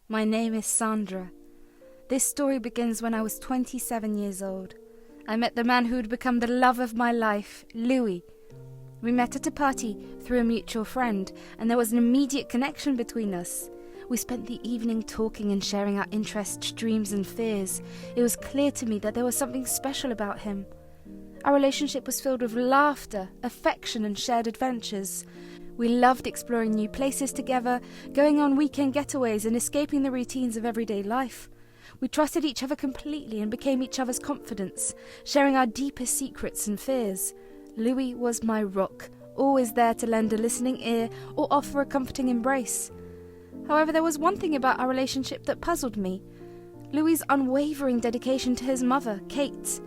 My name is Sandra. This story begins when I was 27 years old. I met the man who would become the love of my life, Louis. We met at a party through a mutual friend, and there was an immediate connection between us. We spent the evening talking and sharing our interests, dreams and fears. It was clear to me that there was something special about him. Our relationship was filled with laughter, affection and shared adventures. We loved exploring new places together, going on weekend getaways and escaping the routines of everyday life. We trusted each other completely and became each other's confidants, sharing our deepest secrets and fears. Louis was my rock, always there to lend a listening ear or offer a comforting embrace. However, there was one thing about our relationship that puzzled me. Louis's unwavering dedication to his mother, Kate.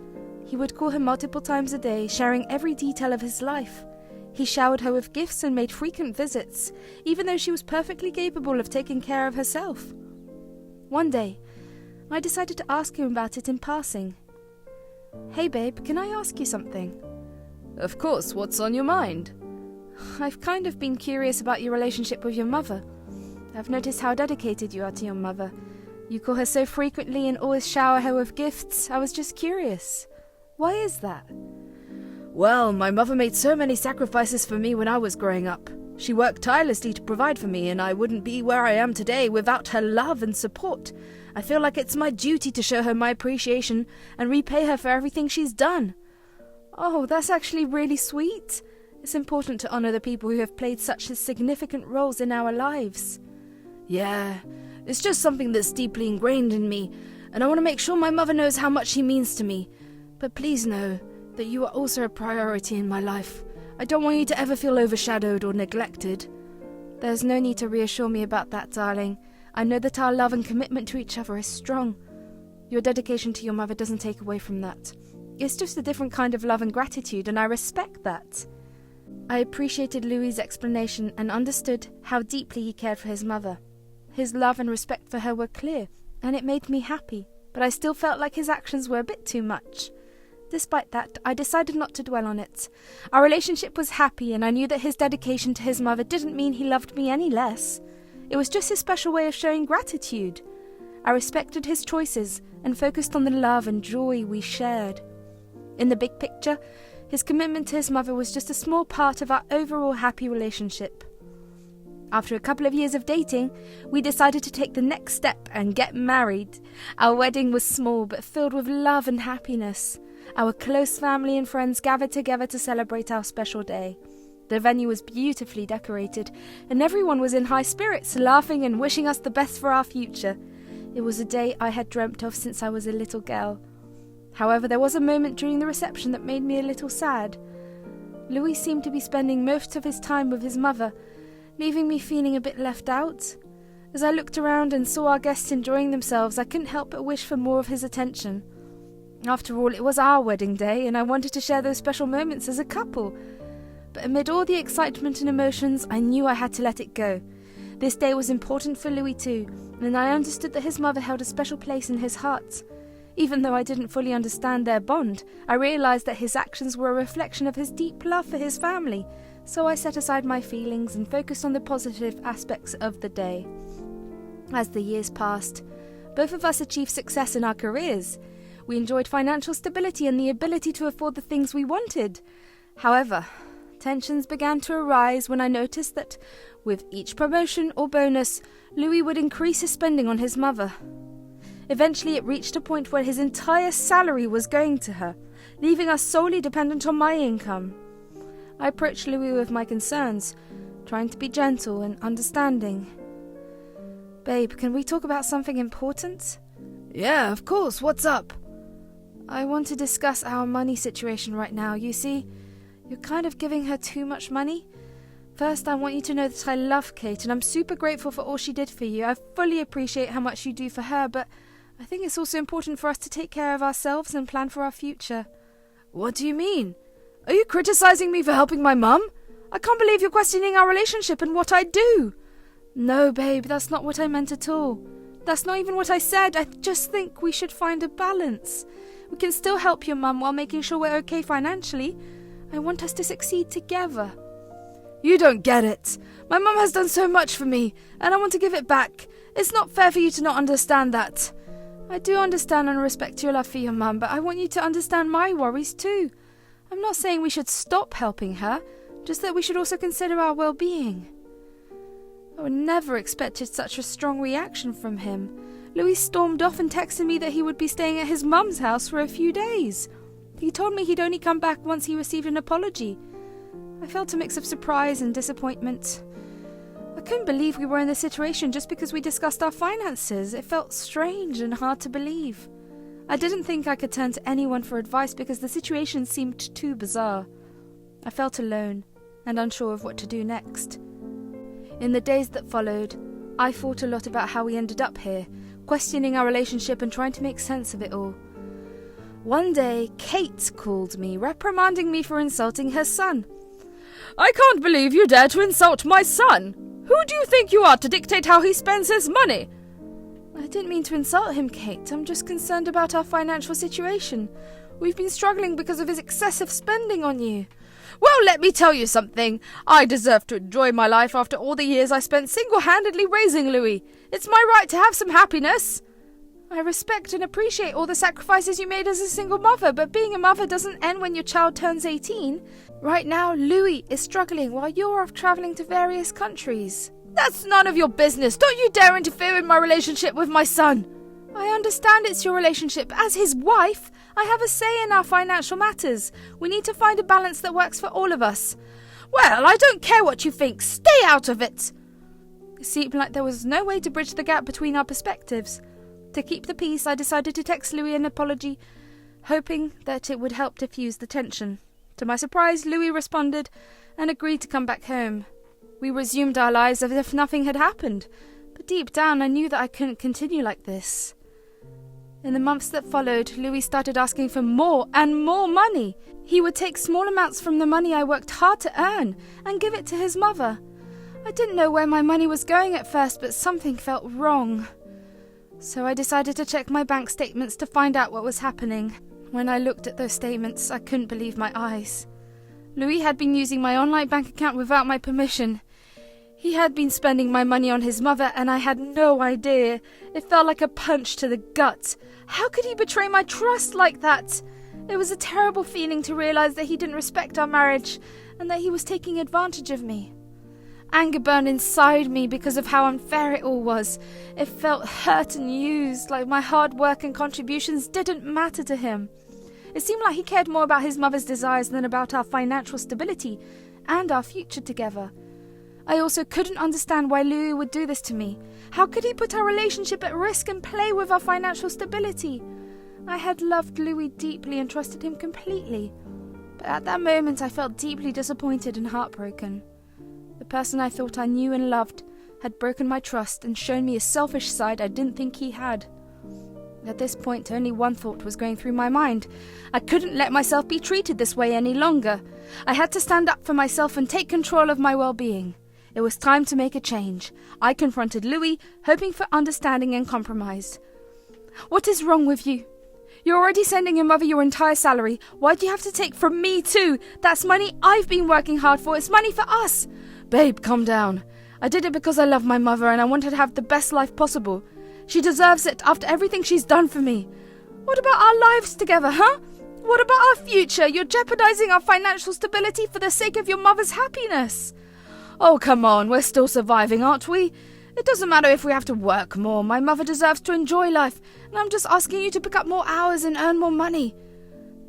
He would call her multiple times a day, sharing every detail of his life. He showered her with gifts and made frequent visits, even though she was perfectly capable of taking care of herself. One day, I decided to ask him about it in passing. "Hey babe, can I ask you something?" "Of course, what's on your mind?" "I've kind of been curious about your relationship with your mother. I've noticed how dedicated you are to your mother. You call her so frequently and always shower her with gifts. I was just curious. Why is that?" "Well, my mother made so many sacrifices for me when I was growing up. She worked tirelessly to provide for me, and I wouldn't be where I am today without her love and support. I feel like it's my duty to show her my appreciation and repay her for everything she's done." "Oh, that's actually really sweet. It's important to honor the people who have played such significant roles in our lives." "Yeah, it's just something that's deeply ingrained in me, and I want to make sure my mother knows how much she means to me. But please know that you are also a priority in my life. I don't want you to ever feel overshadowed or neglected." "There's no need to reassure me about that, darling. I know that our love and commitment to each other is strong. Your dedication to your mother doesn't take away from that. It's just a different kind of love and gratitude, and I respect that." I appreciated Louis's explanation and understood how deeply he cared for his mother. His love and respect for her were clear, and it made me happy, but I still felt like his actions were a bit too much. Despite that, I decided not to dwell on it. Our relationship was happy, and I knew that his dedication to his mother didn't mean he loved me any less. It was just his special way of showing gratitude. I respected his choices and focused on the love and joy we shared. In the big picture, his commitment to his mother was just a small part of our overall happy relationship. After a couple of years of dating, we decided to take the next step and get married. Our wedding was small but filled with love and happiness. Our close family and friends gathered together to celebrate our special day. The venue was beautifully decorated, and everyone was in high spirits, laughing and wishing us the best for our future. It was a day I had dreamt of since I was a little girl. However, there was a moment during the reception that made me a little sad. Louis seemed to be spending most of his time with his mother, leaving me feeling a bit left out. As I looked around and saw our guests enjoying themselves, I couldn't help but wish for more of his attention. After all, it was our wedding day, and I wanted to share those special moments as a couple. But amid all the excitement and emotions, I knew I had to let it go. This day was important for Louis too, and I understood that his mother held a special place in his heart. Even though I didn't fully understand their bond, I realized that his actions were a reflection of his deep love for his family, so I set aside my feelings and focused on the positive aspects of the day. As the years passed, both of us achieved success in our careers. We enjoyed financial stability and the ability to afford the things we wanted. However, tensions began to arise when I noticed that, with each promotion or bonus, Louis would increase his spending on his mother. Eventually, it reached a point where his entire salary was going to her, leaving us solely dependent on my income. I approached Louis with my concerns, trying to be gentle and understanding. "Babe, can we talk about something important?" "Yeah, of course. What's up?" "I want to discuss our money situation right now. You see, you're kind of giving her too much money. First, I want you to know that I love Kate, and I'm super grateful for all she did for you. I fully appreciate how much you do for her, but I think it's also important for us to take care of ourselves and plan for our future." "What do you mean? Are you criticizing me for helping my mum? I can't believe you're questioning our relationship and what I do." "No, babe, that's not what I meant at all. That's not even what I said. I just think we should find a balance. We can still help your mum while making sure we're okay financially. I want us to succeed together." "You don't get it. My mum has done so much for me, and I want to give it back. It's not fair for you to not understand that. I do understand and respect your love for your mum, but I want you to understand my worries too. I'm not saying we should stop helping her, just that we should also consider our well-being. I would never expected such a strong reaction from him. Louis stormed off and texted me that he would be staying at his mum's house for a few days. He told me he'd only come back once he received an apology. I felt a mix of surprise and disappointment. I couldn't believe we were in this situation just because we discussed our finances. It felt strange and hard to believe. I didn't think I could turn to anyone for advice because the situation seemed too bizarre. I felt alone and unsure of what to do next. In the days that followed, I thought a lot about how we ended up here, questioning our relationship and trying to make sense of it all. One day, Kate called me, reprimanding me for insulting her son. I can't believe you dare to insult my son! Who do you think you are to dictate how he spends his money? I didn't mean to insult him, Kate. I'm just concerned about our financial situation. We've been struggling because of his excessive spending on you. Well, let me tell you something. I deserve to enjoy my life after all the years I spent single-handedly raising Louis. It's my right to have some happiness. I respect and appreciate all the sacrifices you made as a single mother, but being a mother doesn't end when your child turns 18. Right now, Louis is struggling while you're off travelling to various countries. That's none of your business. Don't you dare interfere in my relationship with my son. I understand it's your relationship. As his wife, I have a say in our financial matters. We need to find a balance that works for all of us. Well, I don't care what you think. Stay out of it. It seemed like there was no way to bridge the gap between our perspectives. To keep the peace, I decided to text Louis an apology, hoping that it would help diffuse the tension. To my surprise, Louis responded and agreed to come back home. We resumed our lives as if nothing had happened, but deep down I knew that I couldn't continue like this. In the months that followed, Louis started asking for more and more money. He would take small amounts from the money I worked hard to earn and give it to his mother. I didn't know where my money was going at first, but something felt wrong. So I decided to check my bank statements to find out what was happening. When I looked at those statements, I couldn't believe my eyes. Louis had been using my online bank account without my permission. He had been spending my money on his mother, and I had no idea. It felt like a punch to the gut. How could he betray my trust like that? It was a terrible feeling to realize that he didn't respect our marriage and that he was taking advantage of me. Anger burned inside me because of how unfair it all was. It felt hurt and used, like my hard work and contributions didn't matter to him. It seemed like he cared more about his mother's desires than about our financial stability and our future together. I also couldn't understand why Louis would do this to me. How could he put our relationship at risk and play with our financial stability? I had loved Louis deeply and trusted him completely. But at that moment I felt deeply disappointed and heartbroken. The person I thought I knew and loved had broken my trust and shown me a selfish side I didn't think he had. At this point, only one thought was going through my mind. I couldn't let myself be treated this way any longer. I had to stand up for myself and take control of my well-being. It was time to make a change. I confronted Louis, hoping for understanding and compromise. "What is wrong with you? You're already sending your mother your entire salary. Why do you have to take from me too? That's money I've been working hard for. It's money for us." Babe, calm down. I did it because I love my mother and I wanted to have the best life possible. She deserves it after everything she's done for me. What about our lives together, huh? What about our future? You're jeopardizing our financial stability for the sake of your mother's happiness. Oh, come on, we're still surviving, aren't we? It doesn't matter if we have to work more. My mother deserves to enjoy life, and I'm just asking you to pick up more hours and earn more money.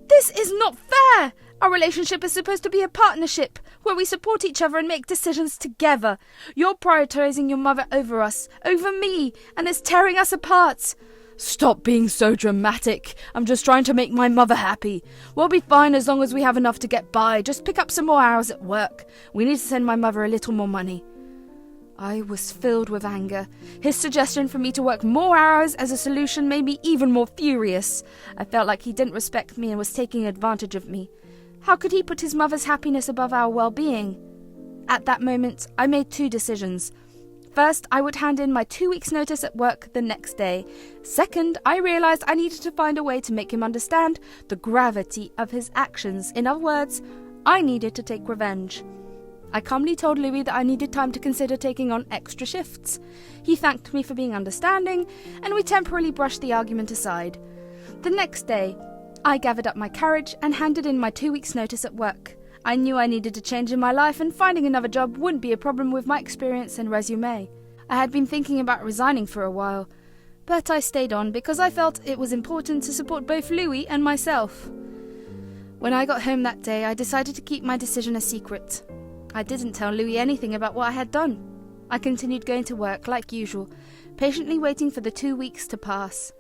This is not fair! Our relationship is supposed to be a partnership, where we support each other and make decisions together. You're prioritizing your mother over us, over me, and it's tearing us apart. Stop being so dramatic. I'm just trying to make my mother happy. We'll be fine as long as we have enough to get by. Just pick up some more hours at work. We need to send my mother a little more money. I was filled with anger. His suggestion for me to work more hours as a solution made me even more furious. I felt like he didn't respect me and was taking advantage of me. How could he put his mother's happiness above our well-being? At that moment, I made two decisions. First, I would hand in my 2 weeks' notice at work the next day. Second, I realized I needed to find a way to make him understand the gravity of his actions. In other words, I needed to take revenge. I calmly told Louis that I needed time to consider taking on extra shifts. He thanked me for being understanding, and we temporarily brushed the argument aside. The next day, I gathered up my courage and handed in my 2 weeks' notice at work. I knew I needed a change in my life, and finding another job wouldn't be a problem with my experience and resume. I had been thinking about resigning for a while, but I stayed on because I felt it was important to support both Louis and myself. When I got home that day, I decided to keep my decision a secret. I didn't tell Louis anything about what I had done. I continued going to work like usual, patiently waiting for the 2 weeks to pass.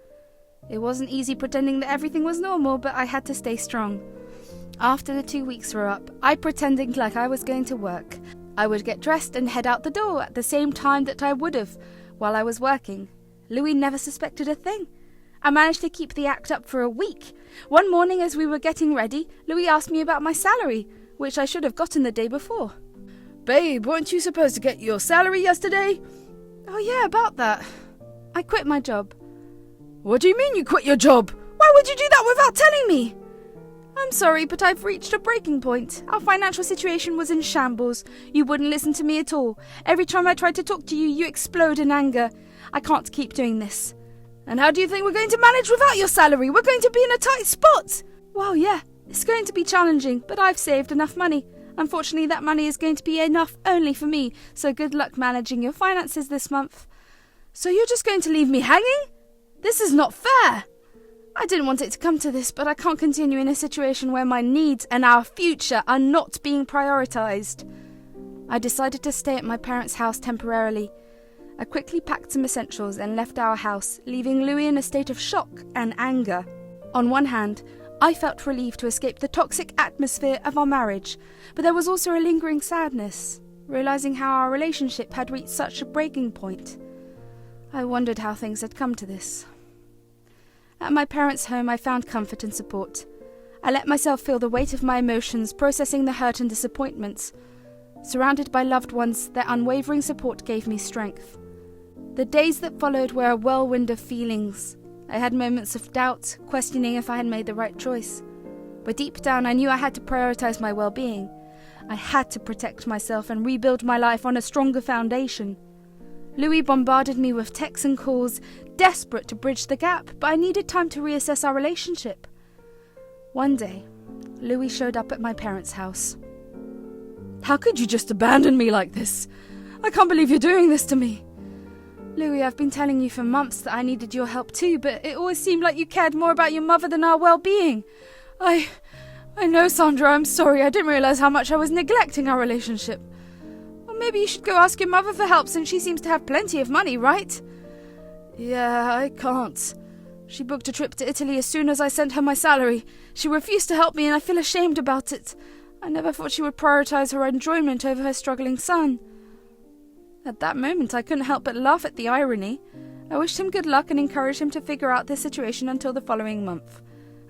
It wasn't easy pretending that everything was normal, but I had to stay strong. After the 2 weeks were up, I pretended like I was going to work. I would get dressed and head out the door at the same time that I would have while I was working. Louis never suspected a thing. I managed to keep the act up for a week. One morning as we were getting ready, Louis asked me about my salary, which I should have gotten the day before. Babe, weren't you supposed to get your salary yesterday? Oh yeah, about that. I quit my job. What do you mean you quit your job? Why would you do that without telling me? I'm sorry, but I've reached a breaking point. Our financial situation was in shambles. You wouldn't listen to me at all. Every time I tried to talk to you, you explode in anger. I can't keep doing this. And how do you think we're going to manage without your salary? We're going to be in a tight spot. Well, yeah, it's going to be challenging, but I've saved enough money. Unfortunately, that money is going to be enough only for me, so good luck managing your finances this month. So you're just going to leave me hanging? This is not fair. I didn't want it to come to this, but I can't continue in a situation where my needs and our future are not being prioritised. I decided to stay at my parents' house temporarily. I quickly packed some essentials and left our house, leaving Louis in a state of shock and anger. On one hand, I felt relieved to escape the toxic atmosphere of our marriage, but there was also a lingering sadness, realising how our relationship had reached such a breaking point. I wondered how things had come to this. At my parents' home, I found comfort and support. I let myself feel the weight of my emotions, processing the hurt and disappointments. Surrounded by loved ones, their unwavering support gave me strength. The days that followed were a whirlwind of feelings. I had moments of doubt, questioning if I had made the right choice. But deep down, I knew I had to prioritise my well-being. I had to protect myself and rebuild my life on a stronger foundation. Louis bombarded me with texts and calls, desperate to bridge the gap, but I needed time to reassess our relationship. One day, Louis showed up at my parents' house. How could you just abandon me like this? I can't believe you're doing this to me. Louis, I've been telling you for months that I needed your help too, but it always seemed like you cared more about your mother than our well-being. I know, Sandra, I'm sorry. I didn't realise how much I was neglecting our relationship. Maybe you should go ask your mother for help since she seems to have plenty of money, right? Yeah, I can't. She booked a trip to Italy as soon as I sent her my salary. She refused to help me and I feel ashamed about it. I never thought she would prioritise her enjoyment over her struggling son. At that moment, I couldn't help but laugh at the irony. I wished him good luck and encouraged him to figure out this situation until the following month.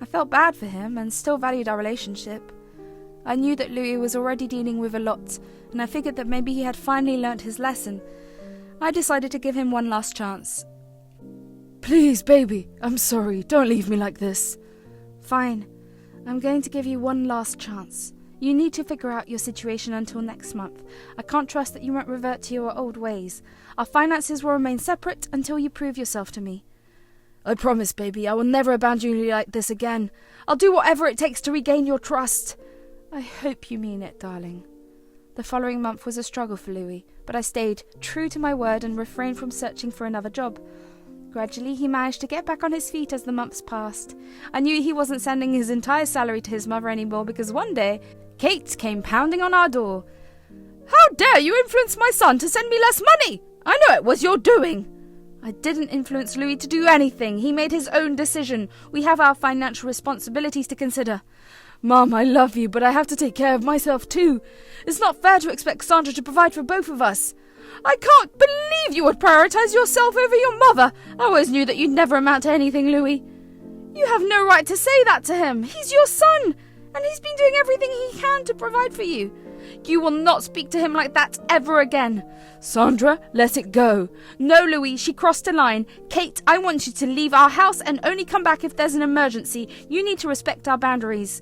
I felt bad for him and still valued our relationship. I knew that Louis was already dealing with a lot, and I figured that maybe he had finally learnt his lesson. I decided to give him one last chance. Please, baby, I'm sorry. Don't leave me like this. Fine. I'm going to give you one last chance. You need to figure out your situation until next month. I can't trust that you won't revert to your old ways. Our finances will remain separate until you prove yourself to me. I promise, baby, I will never abandon you like this again. I'll do whatever it takes to regain your trust. I hope you mean it, darling. The following month was a struggle for Louis, but I stayed true to my word and refrained from searching for another job. Gradually, he managed to get back on his feet as the months passed. I knew he wasn't sending his entire salary to his mother anymore because one day, Kate came pounding on our door. How dare you influence my son to send me less money? I know it was your doing. I didn't influence Louis to do anything. He made his own decision. We have our financial responsibilities to consider. Mom, I love you, but I have to take care of myself too. It's not fair to expect Sandra to provide for both of us. I can't believe you would prioritise yourself over your mother. I always knew that you'd never amount to anything, Louis. You have no right to say that to him. He's your son, and he's been doing everything he can to provide for you. You will not speak to him like that ever again. Sandra, let it go. No, Louis, she crossed a line. Kate, I want you to leave our house and only come back if there's an emergency. You need to respect our boundaries.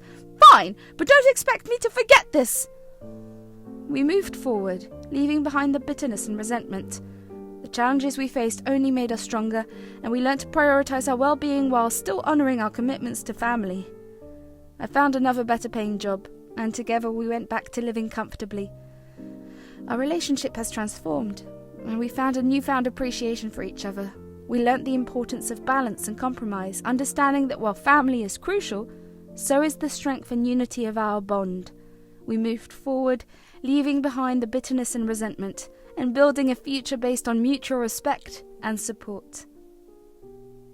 Fine, but don't expect me to forget this. We moved forward, leaving behind the bitterness and resentment. The challenges we faced only made us stronger, and we learnt to prioritize our well-being while still honoring our commitments to family. I found another better paying job, and together we went back to living comfortably. Our relationship has transformed, and we found a newfound appreciation for each other. We learnt the importance of balance and compromise, understanding that while family is crucial, so is the strength and unity of our bond. We moved forward, leaving behind the bitterness and resentment, and building a future based on mutual respect and support.